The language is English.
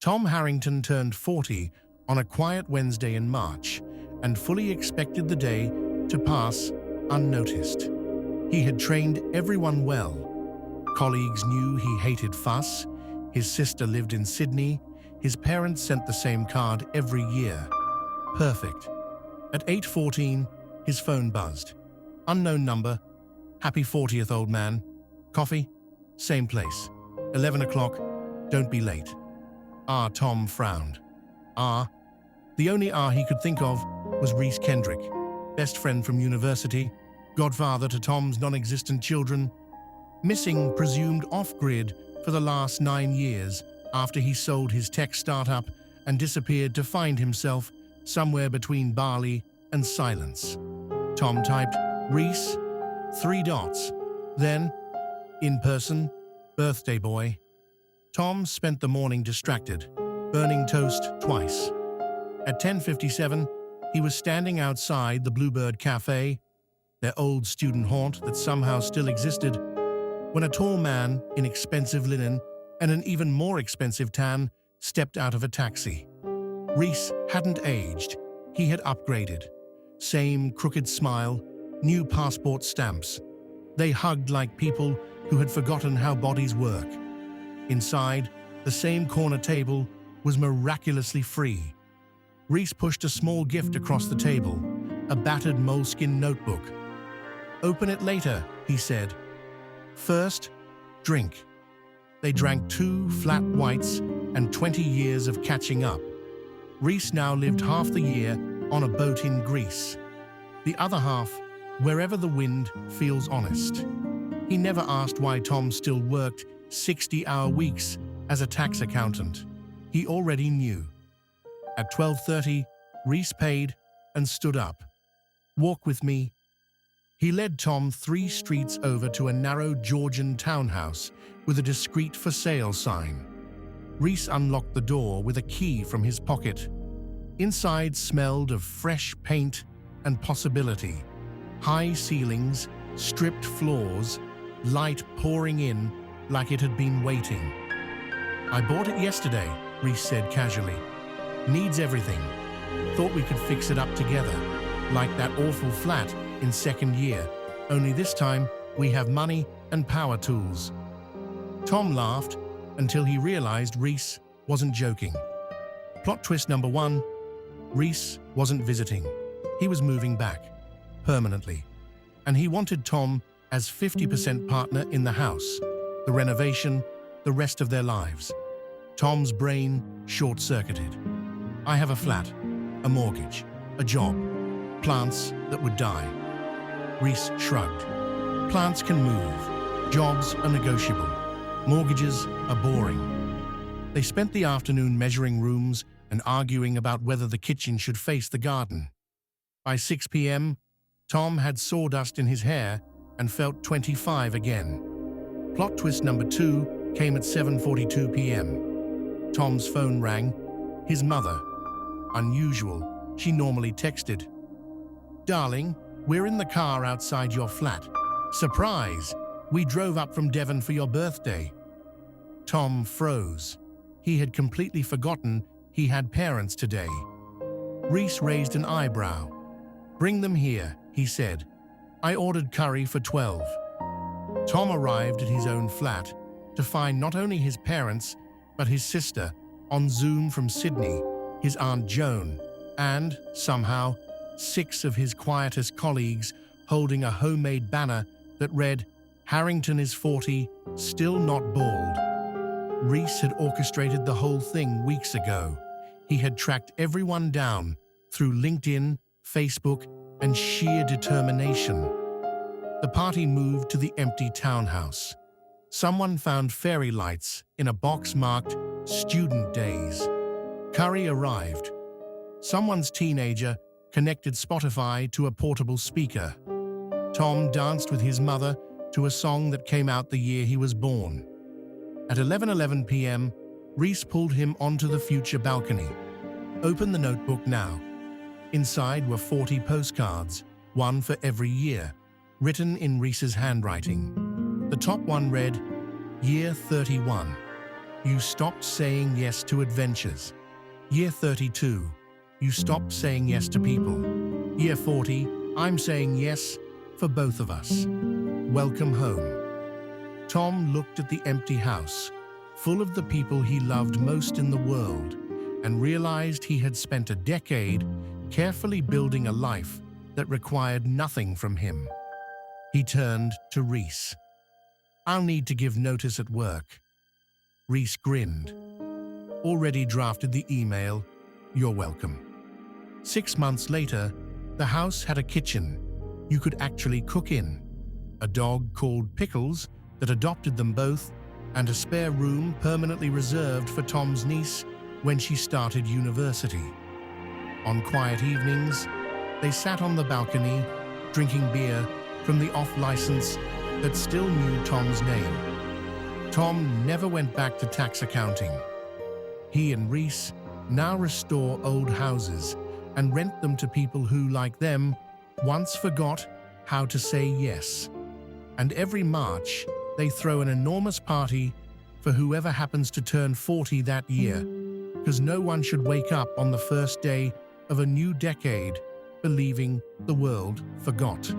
Tom Harrington turned 40 on a quiet Wednesday in March and fully expected the day to pass unnoticed. He had trained everyone well. Colleagues knew he hated fuss. His sister lived in Sydney. His parents sent the same card every year. Perfect. At 8:14, his phone buzzed. Unknown number. Happy 40th, old man. Coffee? Same place. 11 o'clock. Don't be late. Tom frowned. The only he could think of was Reese Kendrick, best friend from university, godfather to Tom's non-existent children, missing, presumed off-grid for the last 9 years after he sold his tech startup and disappeared to find himself somewhere between Bali and silence. Tom typed, Reese, 3 dots. Then, in person, birthday boy. Tom spent the morning distracted, burning toast twice. At 10:57, he was standing outside the Bluebird Cafe, their old student haunt that somehow still existed, when a tall man in expensive linen and an even more expensive tan stepped out of a taxi. Reese hadn't aged. He had upgraded. Same crooked smile, new passport stamps. They hugged like people who had forgotten how bodies work. Inside, the same corner table was miraculously free. Reese pushed a small gift across the table, a battered moleskin notebook. Open it later, he said. First, drink. They drank 2 flat whites and 20 years of catching up. Reese now lived half the year on a boat in Greece. The other half, wherever the wind feels honest. He never asked why Tom still worked 60-hour weeks as a tax accountant. He already knew. At 12:30, Reese paid and stood up. Walk with me. He led Tom 3 streets over to a narrow Georgian townhouse with a discreet for sale sign. Reese unlocked the door with a key from his pocket. Inside smelled of fresh paint and possibility. High ceilings, stripped floors, light pouring in like it had been waiting. I bought it yesterday, Reese said casually. Needs everything. Thought we could fix it up together, like that awful flat in second year, only this time we have money and power tools. Tom laughed until he realized Reese wasn't joking. Plot twist number 1, Reese wasn't visiting. He was moving back, permanently. And he wanted Tom as 50% partner in the house, the renovation, the rest of their lives. Tom's brain short-circuited. I have a flat, a mortgage, a job, plants that would die. Reese shrugged. Plants can move. Jobs are negotiable. Mortgages are boring. They spent the afternoon measuring rooms and arguing about whether the kitchen should face the garden. By 6 p.m., Tom had sawdust in his hair and felt 25 again. Plot twist number 2 came at 7:42 p.m. Tom's phone rang. His mother. Unusual. She normally texted. Darling, we're in the car outside your flat. Surprise! We drove up from Devon for your birthday. Tom froze. He had completely forgotten he had parents today. Reese raised an eyebrow. Bring them here, he said. I ordered curry for 12. Tom arrived at his own flat to find not only his parents, but his sister on Zoom from Sydney, his Aunt Joan, and, somehow, 6 of his quietest colleagues holding a homemade banner that read, Harrington is 40, still not bald. Reese had orchestrated the whole thing weeks ago. He had tracked everyone down through LinkedIn, Facebook, and sheer determination. The party moved to the empty townhouse. Someone found fairy lights in a box marked Student Days. Curry arrived. Someone's teenager connected Spotify to a portable speaker. Tom danced with his mother to a song that came out the year he was born. At 11:11 p.m., Reese pulled him onto the future balcony. Open the notebook now. Inside were 40 postcards, one for every year, written in Reese's handwriting. The top one read, Year 31. You stopped saying yes to adventures. Year 32. You stopped saying yes to people. Year 40. I'm saying yes for both of us. Welcome home. Tom looked at the empty house, full of the people he loved most in the world, and realized he had spent a decade carefully building a life that required nothing from him. He turned to Reese. I'll need to give notice at work. Reese grinned. Already drafted the email. You're welcome. 6 months later, the house had a kitchen you could actually cook in, a dog called Pickles that adopted them both, and a spare room permanently reserved for Tom's niece when she started university. On quiet evenings, they sat on the balcony, drinking beer from the off-license that still knew Tom's name. Tom never went back to tax accounting. He and Reese now restore old houses and rent them to people who, like them, once forgot how to say yes. And every March, they throw an enormous party for whoever happens to turn 40 that year, because no one should wake up on the first day of a new decade believing the world forgot.